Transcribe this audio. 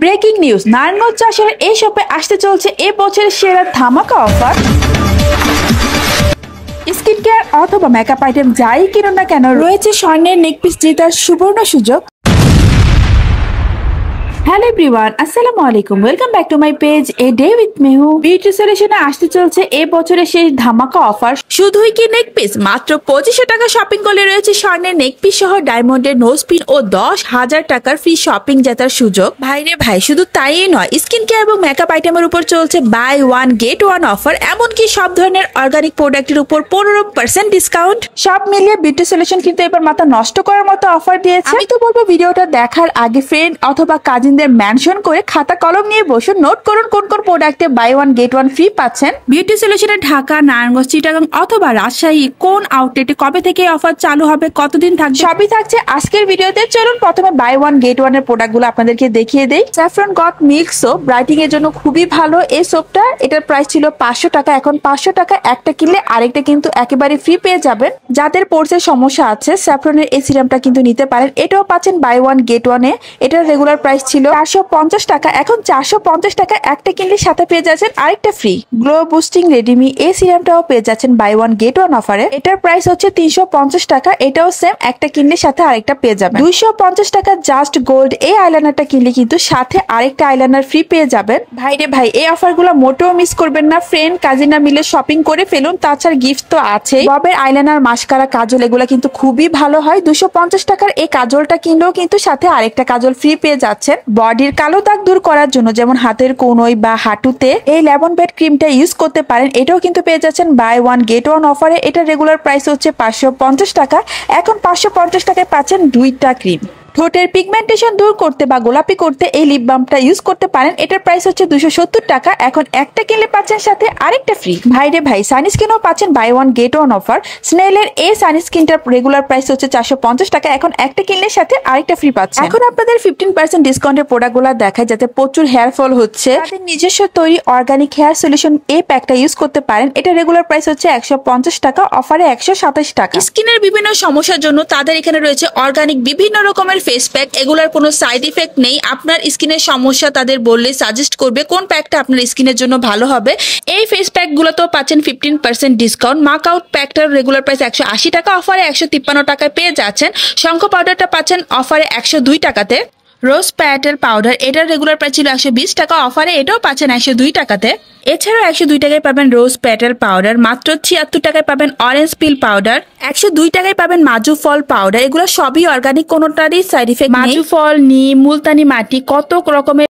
Breaking news, Narayanganj চাষের এই শপে আসতে চলছে এ বছরের সেরা ধামাকা অফার। স্কিন কেয়ার অথবা মেকআপ আইটেম যাই কিনুন না কেন, রয়েছে স্বর্ণের নেকপিস জেতার সুবর্ণ সুযোগ। হ্যালো এভরিওয়ান, আসসালামু আলাইকুম, welcome back to my page a day with Mehu. Beauty সলিউশনে আসতে চলছে এ বছরের শেষ ধামাকা অফার। শুধুই কি নেকপিস, মাত্র 2500 টাকা শপিং করলে রয়েছে স্বর্ণের নেকপিস সহ ডায়মন্ডের নোজপিন ও 10,000 টাকার ফ্রি শপিং জেতার সুযোগ। ভাইরে ভাই, শুধু তাই নয়, স্কিন কেয়ার এবং মেকআপ আইটেমের উপর চলছে buy one get one offer. এমনকি সব ধরনের অর্গানিক প্রোডাক্টের উপর 15% ডিসকাউন্ট। সব মিলিয়ে বিউটি সলিউশন কিন্তু এবার মাথা নষ্ট করার মতো অফার দিয়েছে। আমি তো বলবো ভিডিওটা দেখার আগে ফ্রেন্ড অথবা কাজিন মেনশন করে খাতা কলম নিয়ে বসুন, নোট করুন কোন কোন প্রোডাক্টে buy one get one free পাচ্ছেন। বিউটি সলিউশনের ঢাকা, নারায়ণগঞ্জ, চিটাগাং অথবা রাজশাহী কোন আউটলেটে কবে থেকে অফার চালু হবে, কতদিন থাকবে, সবই থাকছে আজকের ভিডিওতে। চলুন প্রথমে বাই ওয়ান গেট ওয়ান এর প্রোডাক্টগুলো আপনাদেরকে দেখিয়ে দেই। Saffron goat milk soap, brightening এর জন্য খুবই ভালো এই সোপটা। এটার প্রাইস ছিল 500 টাকা, এখন 500 টাকা একটা কিনলে আরেকটা কিন্তু একেবারে ফ্রি পেয়ে যাবেন। যাদের পোর্সের সমস্যা আছে স্যাফরনের এই সিরামটা কিন্তু নিতে পারেন, এটাও পাচ্ছেন বাই ওয়ান গেট ওয়ান এ। এটার রেগুলার প্রাইস ছিল 450 টাকা, এখন 450 টাকা একটা কিনলে সাথে পেয়ে যাচ্ছেন আরেকটা ফ্রি। গ্লো বুস্টিং রেডিমি এই সিরামটাও পেয়ে যাচ্ছেন বাই ওয়ান গেট ওয়ান অফারে। এটার প্রাইস হচ্ছে 350 টাকা, এটাও সেম, একটা কিনলে সাথে আরেকটা পেয়ে যাবেন। 250 টাকা জাস্ট গোল্ড এই আইলাইনারটা কিনলে কিন্তু সাথে আরেকটা আইলাইনার ফ্রি পেয়ে যাবেন। ভাইরে ভাই, এই অফারগুলো মোটেও মিস করবেন না। ফ্রেন্ড কাজিনা মিলে শপিং করে ফেলুন, তাছাড়া গিফট তো আছে। ববের আইলাইনার, মাস্কারা, কাজল এগুলা কিন্তু খুবই ভালো হয়। 250 টাকার এই কাজলটা কিনলেও কিন্তু সাথে আরেকটা কাজল ফ্রি পেয়ে যাচ্ছেন। বডির কালো দাগ দূর করার জন্য যেমন হাতের কোনোই বা হাঁটুতে এই লেমন বেড ক্রিমটা ইউজ করতে পারেন, এটাও কিন্তু পেয়ে যাচ্ছেন বাই ওয়ান গেট ওয়ান অফারে। এটা রেগুলার প্রাইস হচ্ছে 550 টাকা, এখন 550 টাকায় পাচ্ছেন দুইটা ক্রিম। ঠোঁটের পিগমেন্টেশন দূর করতে বা গোলাপি করতে এই লিপ বামটা ইউজ করতে পারেন, এটার প্রাইস হচ্ছে 270 টাকা, এখন একটা কিনলে পাচ্ছেন সাথে আরেকটা ফ্রি। ভাইরে ভাই, সানস্ক্রিনও পাচ্ছেন buy one get one offer. স্নেলের এই সানস্ক্রিনটার রেগুলার প্রাইস হচ্ছে 450 টাকা, এখন একটা কিনলে সাথে আরেকটা ফ্রি পাচ্ছেন। এখন আপনাদের 15% ডিসকাউন্টের প্রোডাক্টগুলো দেখায়, যাতে প্রচুর হেয়ার ফল হচ্ছে তাদের নিজস্ব তৈরি অর্গানিক হেয়ার সলিউশন এই প্যাকটা ইউজ করতে পারেন। এটা রেগুলার প্রাইস হচ্ছে 150 টাকা, অফারে 127 টাকা। স্কিনের বিভিন্ন সমস্যার জন্য তাদের এখানে রয়েছে অর্গানিক বিভিন্ন রকমের ফেস প্যাক, এগুলার কোনো সাইড ইফেক্ট নেই। আপনার স্কিনের সমস্যা তাদের বললে সাজেস্ট করবে কোন প্যাকটা আপনার স্কিনের জন্য ভালো হবে। এই ফেস প্যাক গুলোতেও পাচ্ছেন 15% ডিসকাউন্ট। মার্ক আউট প্যাকটার রেগুলার প্রাইস 180 টাকা, অফারে 153 টাকায় পেয়ে যাচ্ছেন। শঙ্খ পাউডারটা পাচ্ছেন অফারে 102 টাকাতে। রোজ প্যাটেল পাউডার, এটার রেগুলার প্রাইস ছিল 120 টাকা, অফারে এটাও পাচ্ছেন 102 টাকাতে। এছাড়াও 102 টাকায় পাবেন রোজ প্যাটেল পাউডার, মাত্র 76 টাকায় পাবেন অরেঞ্জ পিল পাউডার, 102 টাকায় পাবেন মাজু ফল পাউডার। এগুলো সবই অর্গানিক, কোনোটারই সাইড ইফেক্ট নেই। মাজু ফল, নিম, মুলতানি মাটি, কত রকমের